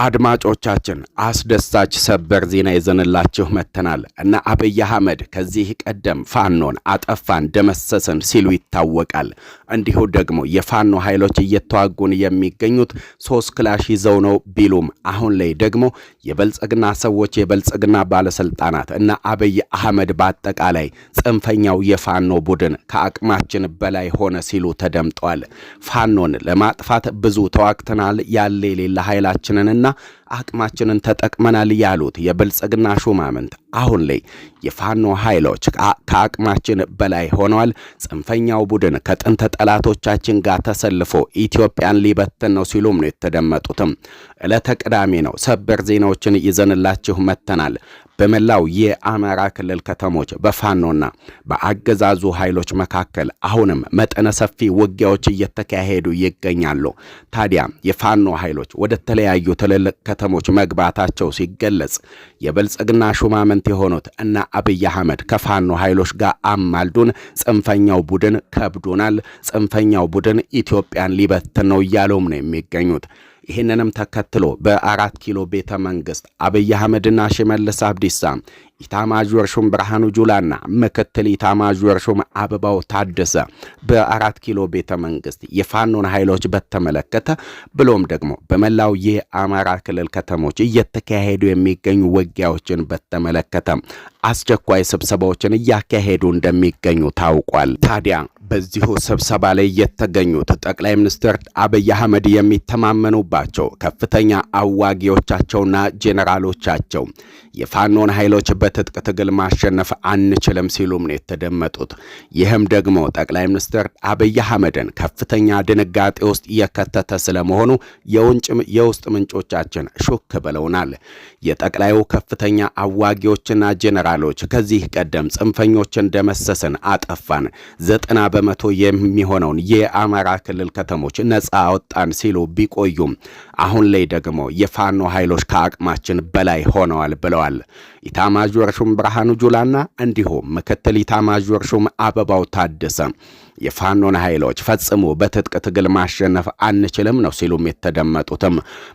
አድማጮቻችን አስደሳች ሰበር ዜና ይዘንላችሁ መተናል እና አብይ አህመድ ከዚህ ቀደም ፋኖን አጠፋን ደመሰሰን ሲሉ ይታወቃል። እንዲሁ ደግሞ የፋኖ ኃይሎች እየተዋጉን የሚገኙት 3 ክላሽ ይዘው ነው ቢሉም አሁን ላይ ደግሞ የበልጽግና ሰዎች የበልጽግና ባለስልጣናት እና አብይ አህመድ በአጠቃላይ ጽንፈኛው የፋኖ ቡድን ከአቅማችን በላይ ሆነ ሲሉ ተደምጧል። ፋኖን ለማጥፋት ብዙ ተዋግተናል ያለ የሌላ ኃይላችንን አቅማችንን ተጠቅመናል ያሉት የብልጽግና ሹማምንት አሁን ላይ የፋኖ ኃይሎች ከአቅማችን በላይ ሆነዋል፣ ጽንፈኛው ቡድን ከጥንት ጠላቶቻችን ጋር ተሰልፎ ኢትዮጵያን ሊበትን ነው ሲሉም ነው የተደመጡትም። ዕለተ ቅዳሜ ነው። ሰበር ዜናዎችን ይዘንላችሁ መተናል። በመላው የአማራ ክልል ከተሞች በፋኖና በአገዛዙ ኃይሎች መካከል አሁንም መጠነ ሰፊ ውጊያዎች እየተካሄዱ ይገኛሉ። ታዲያ የፋኖ ኃይሎች ወደ ተለያዩ ትልልቅ ከተሞች መግባታቸው ሲገለጽ የብልጽግና ሹማምንት የሆኑት እና አብይ አህመድ ከፋኖ ኃይሎች ጋር አማልዱን፣ ጽንፈኛው ቡድን ከብዶናል፣ ጽንፈኛው ቡድን ኢትዮጵያን ሊበትን ነው እያሉም ነው የሚገኙት። ይህንንም ተከትሎ በ4 ኪሎ ቤተ መንግስት አብይ አህመድና ሽመልስ አብዲሳ ኢታማዦር ሹም ብርሃኑ ጁላና ምክትል ኢታማዦር ሹም አበባው ታደሰ በ4 ኪሎ ቤተ መንግስት የፋኖን ኃይሎች በተመለከተ ብሎም ደግሞ በመላው የአማራ ክልል ከተሞች እየተካሄዱ የሚገኙ ውጊያዎችን በተመለከተ አስቸኳይ ስብሰባዎችን እያካሄዱ እንደሚገኙ ታውቋል። ታዲያ በዚሁ ስብሰባ ላይ የተገኙት ጠቅላይ ሚኒስትር አብይ አህመድ የሚተማመኑባቸው ከፍተኛ አዋጊዎቻቸውና ጄኔራሎቻቸው የፋኖን ኃይሎች በትጥቅ ትግል ማሸነፍ አንችልም ሲሉም ነው የተደመጡት። ይህም ደግሞ ጠቅላይ ሚኒስትር አብይ አህመድን ከፍተኛ ድንጋጤ ውስጥ የከተተ ስለመሆኑ የውስጥ ምንጮቻችን ሹክ ብለውናል። የጠቅላዩ ከፍተኛ አዋጊዎችና ጄኔራሎች ከዚህ ቀደም ጽንፈኞችን ደመሰስን፣ አጠፋን፣ 90 በመቶ የሚሆነውን የአማራ ክልል ከተሞች ነፃ አወጣን ሲሉ ቢቆዩም አሁን ላይ ደግሞ የፋኖ ኃይሎች ከአቅማችን በላይ ሆነዋል ብለዋል። ኢታማዦር ሹም ብርሃኑ ጁላና እንዲሁም ምክትል ኢታማዦር ሹም አበባው ታደሰ የፋኖን ኃይሎች ፈጽሞ በትጥቅ ትግል ማሸነፍ አንችልም ነው ሲሉም የተደመጡትም።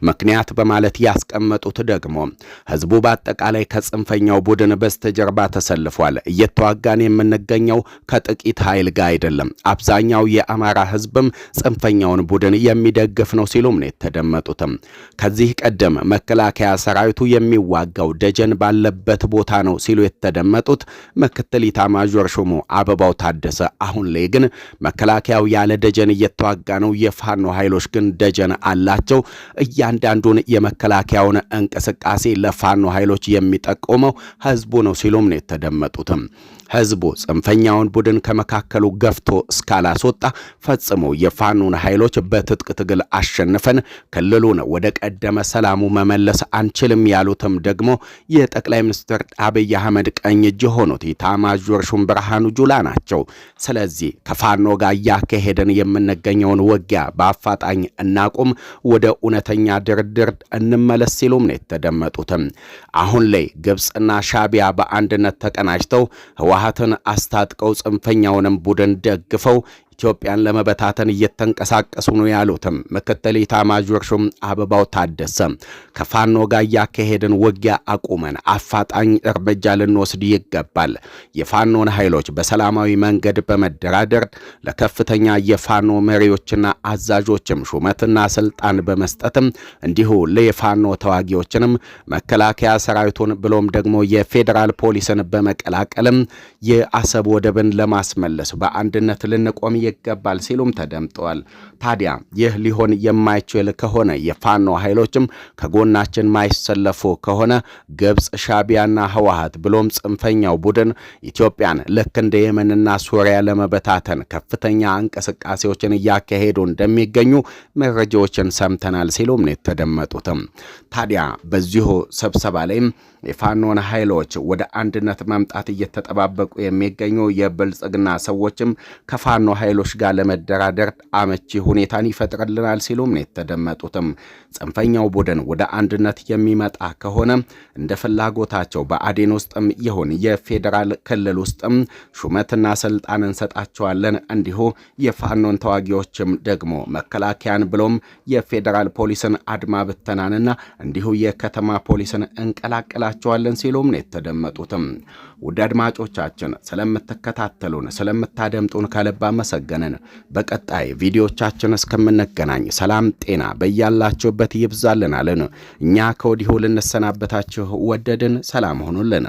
ምክንያት በማለት ያስቀመጡት ደግሞ ህዝቡ በአጠቃላይ ከጽንፈኛው ቡድን በስተጀርባ ተሰልፏል። እየተዋጋን የምንገኘው ከጥቂት ኃይል ጋር አይደለም። አብዛኛው የአማራ ህዝብም ጽንፈኛውን ቡድን የሚደግፍ ነው ሲሉም ነው የተደመጡትም። ከዚህ ቀደም መከላከያ ሰራዊቱ የሚዋጋው ደጀን ባለበት ቦታ ነው ሲሉ የተደመጡት ምክትል ኢታማዦር ሹሙ አበባው ታደሰ አሁን ላይ ግን መከላከያው ያለ ደጀን እየተዋጋ ነው፣ የፋኖ ኃይሎች ግን ደጀን አላቸው። እያንዳንዱን የመከላከያውን እንቅስቃሴ ለፋኖ ኃይሎች የሚጠቁመው ህዝቡ ነው ሲሉም ነው የተደመጡትም። ህዝቡ ጽንፈኛውን ቡድን ከመካከሉ ገፍቶ እስካላስወጣ ፈጽሞ የፋኖን ኃይሎች በትጥቅ ትግል አሸንፈን ክልሉን ወደ ቀደመ ሰላሙ መመለስ አንችልም ያሉትም ደግሞ የጠቅላይ ሚኒስትር አብይ አህመድ ቀኝ እጅ ሆኑት ኢታማዦር ሹም ብርሃኑ ጁላ ናቸው። ስለዚህ ከፋኖ ጋር እያካሄደን የምንገኘውን ውጊያ በአፋጣኝ እናቁም፣ ወደ እውነተኛ ድርድር እንመለስ ሲሉም ነው የተደመጡትም። አሁን ላይ ግብፅና ሻቢያ በአንድነት ተቀናጅተው ህወሓትን አስታጥቀው ጽንፈኛውንም ቡድን ደግፈው ኢትዮጵያን ለመበታተን እየተንቀሳቀሱ ነው ያሉትም ምክትል ኢታማዦር ሹም አበባው ታደሰ ከፋኖ ጋር ያካሄድን ውጊያ አቁመን አፋጣኝ እርምጃ ልንወስድ ይገባል። የፋኖን ኃይሎች በሰላማዊ መንገድ በመደራደር ለከፍተኛ የፋኖ መሪዎችና አዛዦችም ሹመትና ስልጣን በመስጠትም እንዲሁ ለየፋኖ ተዋጊዎችንም መከላከያ ሰራዊቱን ብሎም ደግሞ የፌዴራል ፖሊስን በመቀላቀልም የአሰብ ወደብን ለማስመለስ በአንድነት ልንቆም ይገባል ሲሉም ተደምጠዋል። ታዲያ ይህ ሊሆን የማይችል ከሆነ የፋኖ ኃይሎችም ከጎናችን ማይሰለፉ ከሆነ ግብፅ፣ ሻቢያና ህወሓት ብሎም ጽንፈኛው ቡድን ኢትዮጵያን ልክ እንደ የመንና ሶሪያ ለመበታተን ከፍተኛ እንቅስቃሴዎችን እያካሄዱ እንደሚገኙ መረጃዎችን ሰምተናል ሲሉም ነው የተደመጡትም። ታዲያ በዚሁ ስብሰባ ላይም የፋኖን ኃይሎች ወደ አንድነት መምጣት እየተጠባበቁ የሚገኙ የብልጽግና ሰዎችም ከፋኖ ኃይሎች ኃይሎች ጋር ለመደራደር አመቺ ሁኔታን ይፈጥርልናል ሲሉም ነው የተደመጡትም። ጽንፈኛው ቡድን ወደ አንድነት የሚመጣ ከሆነ እንደ ፍላጎታቸው በአዴን ውስጥም ይሁን የፌዴራል ክልል ውስጥም ሹመትና ስልጣን እንሰጣቸዋለን፣ እንዲሁ የፋኖን ተዋጊዎችም ደግሞ መከላከያን ብሎም የፌዴራል ፖሊስን አድማ ብተናንና እንዲሁ የከተማ ፖሊስን እንቀላቅላቸዋለን ሲሉም ነው የተደመጡትም። ውድ አድማጮቻችን ስለምትከታተሉን ስለምታደምጡን ከልብ አመሰገንን። በቀጣይ ቪዲዮቻችን እስከምንገናኝ ሰላም ጤና በያላችሁበት ይብዛልን አለን። እኛ ከወዲሁ ልንሰናበታችሁ ወደድን። ሰላም ሆኑልን።